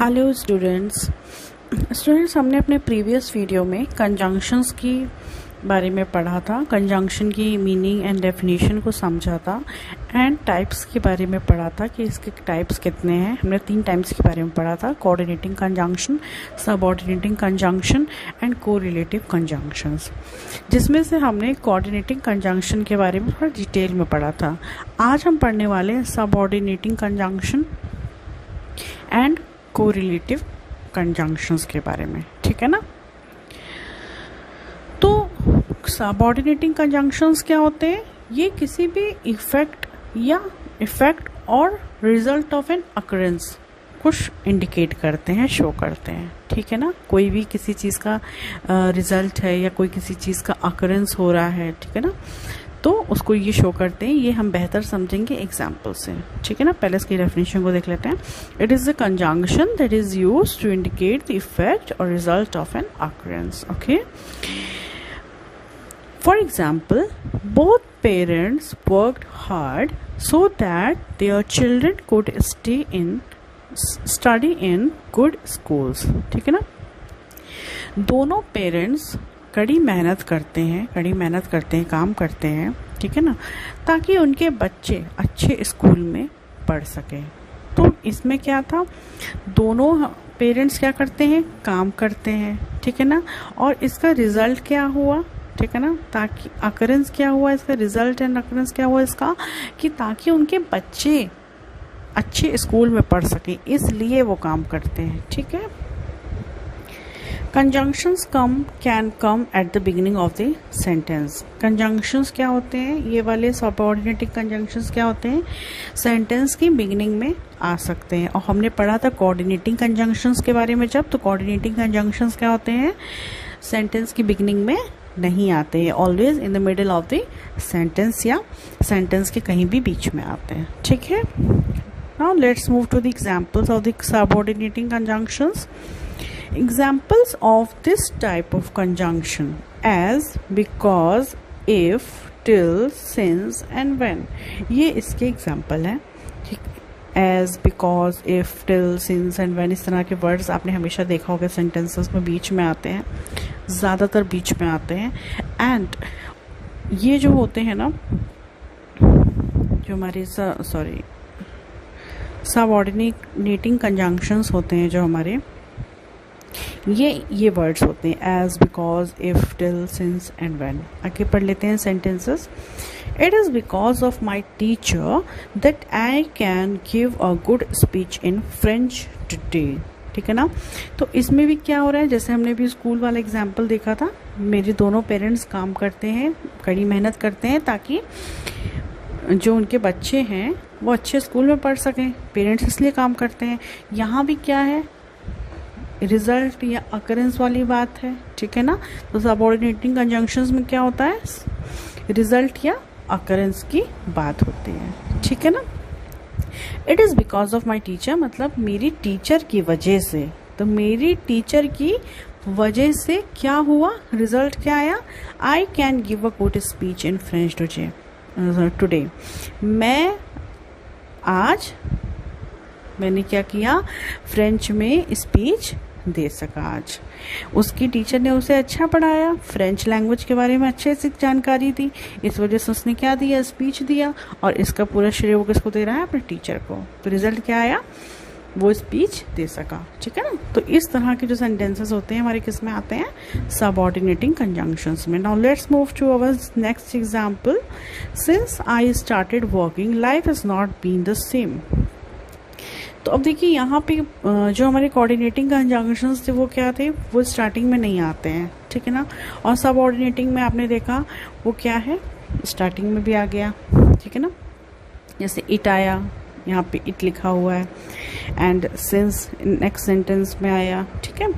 Hello students हमने अपने previous video में कंजंक्शंस की बारे में पढ़ा था। कंजंक्शन की मीनिंग एंड डेफिनेशन को समझा था एंड टाइप्स के बारे में पढ़ा था कि इसके टाइप्स कितने हैं। हमने 3 टाइप्स के बारे में पढ़ा था: coordinating conjunction, subordinating conjunction and correlative conjunctions, जिसमें से हमने कोऑर्डिनेटिंग कंजंक्शन के बारे में थोड़ा डिटेल में पढ़ा था। आज हम पढ़ने वाले हैं subordinating conjunction and correlative conjunctions के बारे में, ठीक है ना। तो सबऑर्डिनेटिंग कंजंक्शंस क्या होते हैं? ये किसी भी effect or result of an occurrence कुछ इंडिकेट करते हैं, शो करते हैं, ठीक है ना। कोई भी किसी चीज़ का रिजल्ट है या कोई किसी चीज़ का अकरेंस हो रहा है, ठीक है ना, तो उसको ये शो करते हैं। ये हम बेहतर समझेंगे एग्जाम्पल से, ठीक है ना। पहले इसकी डेफिनेशन को देख लेते हैं। It is a conjunction that is used to indicate the effect or result of an occurrence. Okay, for example, both parents worked hard so that their children could study in good schools, ठीक है ना। दोनों parents कड़ी मेहनत करते हैं, काम करते हैं, ठीक है ना, ताकि उनके बच्चे अच्छे स्कूल में पढ़ सकें। तो इसमें क्या था, दोनों पेरेंट्स क्या करते हैं, काम करते हैं, ठीक है ना, और इसका रिजल्ट क्या हुआ, ठीक है ना, ताकि अकरेंस क्या हुआ, इसका रिजल्ट एंड अकरेंस क्या हुआ इसका, कि ताकि उनके बच्चे अच्छे स्कूल में पढ़ सकें, इसलिए वो काम करते हैं, ठीक है। Conjunctions can come at the beginning of the sentence. Conjunctions क्या होते हैं, ये वाले सबऑर्डिनेटिंग कंजंक्शंस क्या होते हैं, सेंटेंस की बिगिनिंग में आ सकते हैं। और हमने पढ़ा था कोऑर्डिनेटिंग कंजंक्शंस के बारे में जब, तो कोऑर्डिनेटिंग कंजंक्शंस क्या होते हैं, सेंटेंस की बिगिनिंग में नहीं आते हैं, always in the middle of the sentence या सेंटेंस के कहीं भी बीच में आते हैं, ठीक है। Now let's move to the examples of the subordinating conjunctions. Examples of this type of conjunction as, because, if, till, since and when. ये इसके एग्जाम्पल हैं, ठीक। as, because, if, till, since and when, इस तरह के words आपने हमेशा देखा होगा सेंटेंसेस में बीच में आते हैं, ज़्यादातर बीच में आते हैं। एंड ये जो होते हैं ना, जो हमारे सबऑर्डिनेटिंग कंजंक्शंस होते हैं, जो हमारे ये वर्ड्स होते हैं as, because, if, till, since and when. आगे पढ़ लेते हैं sentences. It is because of my teacher that I can give a good speech in French today, ठीक है ना। तो इसमें भी क्या हो रहा है, जैसे हमने भी स्कूल वाला एग्जाम्पल देखा था, मेरे दोनों पेरेंट्स काम करते हैं, कड़ी मेहनत करते हैं, ताकि जो उनके बच्चे हैं वो अच्छे स्कूल में पढ़ सकें। पेरेंट्स इसलिए काम करते हैं। यहाँ भी क्या है, रिजल्ट या अकरेंस वाली बात है, ठीक है ना। तो सबऑर्डिनेटिंग कंजंक्शंस में क्या होता है, रिजल्ट या अकरेंस की बात होती है, ठीक है ना। It is because of my teacher, मतलब मेरी टीचर की वजह से। तो मेरी टीचर की वजह से क्या हुआ, रिजल्ट क्या आया, आई can give a good speech in French today. मैंने क्या किया, फ्रेंच में स्पीच दे सका आज। उसकी टीचर ने उसे अच्छा पढ़ाया, फ्रेंच लैंग्वेज के बारे में अच्छे से जानकारी दी, इस वजह से उसने क्या दिया, स्पीच दिया। और इसका पूरा श्रेय वो किसको दे रहा है, अपने टीचर को। तो रिजल्ट क्या आया, वो स्पीच दे सका, ठीक है ना। तो इस तरह के जो सेंटेंसेस होते हैं हमारे किस में आते हैं, सबऑर्डिनेटिंग कंजंक्शंस में। Now let's move to our next example. Since I started working life is not been the same. तो अब देखिए यहाँ पे जो हमारे कोऑर्डिनेटिंग कंजंक्शंस थे वो क्या थे, वो स्टार्टिंग में नहीं आते हैं, ठीक है ना। और सबऑर्डिनेटिंग में आपने देखा वो क्या है, स्टार्टिंग में भी आ गया, ठीक है ना। जैसे इट आया, यहाँ पे इट लिखा हुआ है, एंड सिंस नेक्स्ट सेंटेंस में आया, ठीक है।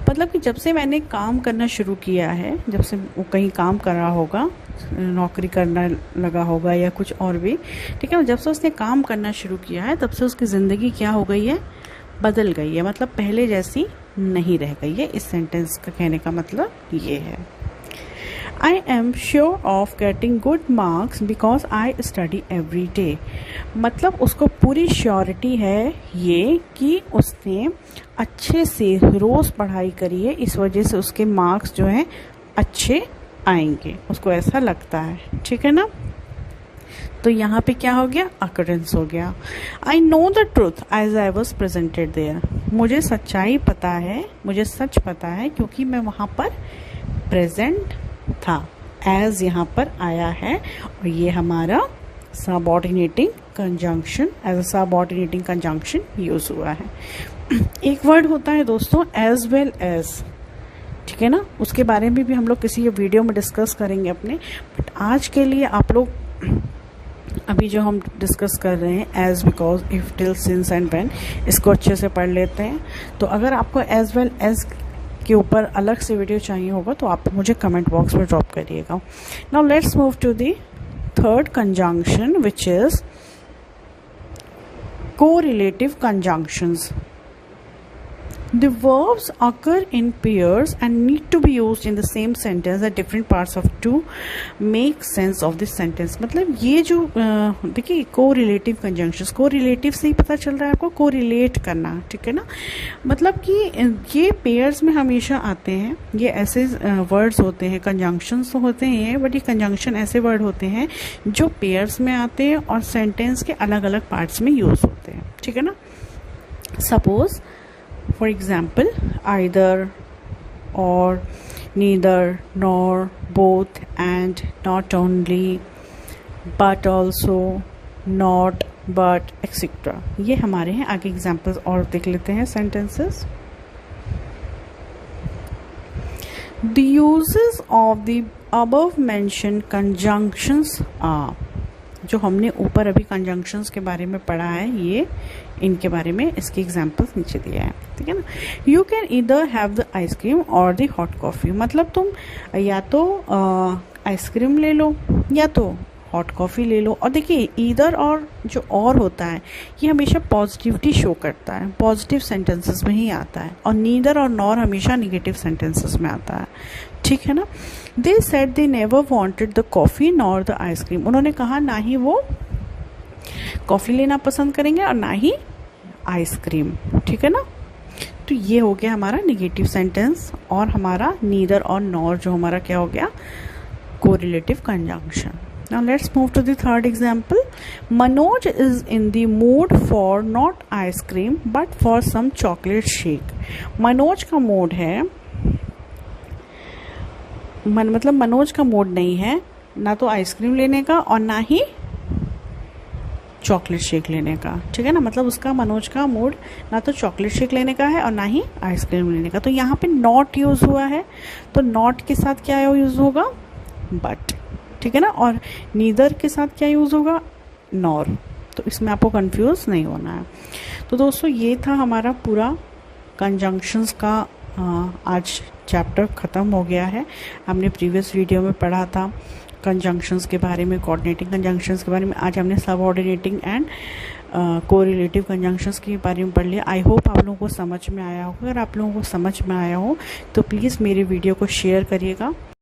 मतलब कि जब से मैंने काम करना शुरू किया है, जब से वो कहीं काम कर रहा होगा, नौकरी करना लगा होगा या कुछ और भी, ठीक है ना, जब से उसने काम करना शुरू किया है तब से उसकी ज़िंदगी क्या हो गई है, बदल गई है, मतलब पहले जैसी नहीं रह गई है। इस सेंटेंस का कहने का मतलब ये है। I am sure of getting good marks because I study every day. मतलब उसको पूरी श्योरिटी है ये कि उसने अच्छे से रोज़ पढ़ाई करी है, इस वजह से उसके मार्क्स जो हैं अच्छे आएंगे, उसको ऐसा लगता है। ठीक है ना। तो यहाँ पे क्या हो गया, अकरेंस हो गया। I know the truth as I was presented there. मुझे सच्चाई पता है, मुझे सच पता है क्योंकि मैं वहाँ पर प्रेजेंट था। एज यहाँ पर आया है और ये हमारा subordinating conjunction, as a subordinating conjunction use हुआ है। एक वर्ड होता है दोस्तों एज वेल एज, ठीक है ना, उसके बारे में भी हम लोग किसी वीडियो में डिस्कस करेंगे अपने। बट आज के लिए आप लोग अभी जो हम डिस्कस कर रहे हैं as, because, if, till, since and when, इसको अच्छे से पढ़ लेते हैं। तो अगर आपको एज वेल एज के ऊपर अलग से वीडियो चाहिए होगा तो आप मुझे कमेंट बॉक्स में ड्रॉप करिएगा। Now let's move to the third conjunction which is correlative conjunctions. The verbs occur in pairs and need to be used in the same sentence at different parts of to make sense of this sentence। मतलब ये जो देखिए correlative conjunctions, correlative से ही पता चल रहा है आपको, कोरिलेट करना, ठीक है ना। मतलब कि ये पेयर्स में हमेशा आते हैं, ये ऐसे वर्ड्स होते हैं, कंजंक्शंस तो होते हैं बट ये कंजंक्शन ऐसे वर्ड होते हैं जो पेयर्स में आते हैं और सेंटेंस के अलग अलग पार्ट्स में यूज होते हैं, ठीक है ना। Suppose for example, either, or, neither, nor, both, and, not only, but also, not, but, etc. ये हमारे हैं। आगे एग्जाम्पल्स और देख लेते हैं sentences. The uses of the above mentioned conjunctions are, जो हमने ऊपर अभी कंजंक्शंस के बारे में पढ़ा है, ये इनके बारे में इसके एग्जांपल्स नीचे दिया है, ठीक है ना। You can either have the ice cream और द हॉट कॉफ़ी। मतलब तुम या तो आइसक्रीम ले लो या तो हॉट कॉफ़ी ले लो। और देखिए ईदर और जो और होता है ये हमेशा पॉजिटिविटी शो करता है, पॉजिटिव सेंटेंसेस में ही आता है, और नीदर और नॉर हमेशा निगेटिव सेंटेंसेस में आता है, ठीक है ना। They said they never wanted the coffee nor the ice cream. उन्होंने कहा ना ही वो कॉफ़ी लेना पसंद करेंगे और ना ही आइसक्रीम, ठीक है ना। तो ये हो गया हमारा निगेटिव सेंटेंस, और हमारा नीदर और नॉर जो हमारा क्या हो गया, correlative conjunction. Now let's move to the third example. Manoj is in the mood for not ice cream but for some chocolate shake. Manoj का मूड है, मतलब मनोज का मूड नहीं है ना तो आइसक्रीम लेने का और ना ही चॉकलेट शेक लेने का, ठीक है ना। मतलब उसका मनोज का मूड ना तो चॉकलेट शेक लेने का है और ना ही आइसक्रीम लेने का। तो यहाँ पे नॉट यूज हुआ है, तो नॉट के साथ क्या यूज होगा, बट, ठीक है ना। और नीदर के साथ क्या यूज होगा, नॉर। तो इसमें आपको कंफ्यूज नहीं होना है। तो दोस्तों ये था हमारा पूरा कंजंक्शंस का आज चैप्टर ख़त्म हो गया है। हमने प्रीवियस वीडियो में पढ़ा था कंजंक्शंस के बारे में, कोऑर्डिनेटिंग कंजंक्शंस के बारे में। आज हमने सबऑर्डिनेटिंग एंड कोरिलेटिव कंजंक्शंस के बारे में पढ़ लिया। आई होप आप लोगों को समझ में आया होगा। अगर आप लोगों को समझ में आया हो तो प्लीज़ मेरे वीडियो को शेयर करिएगा।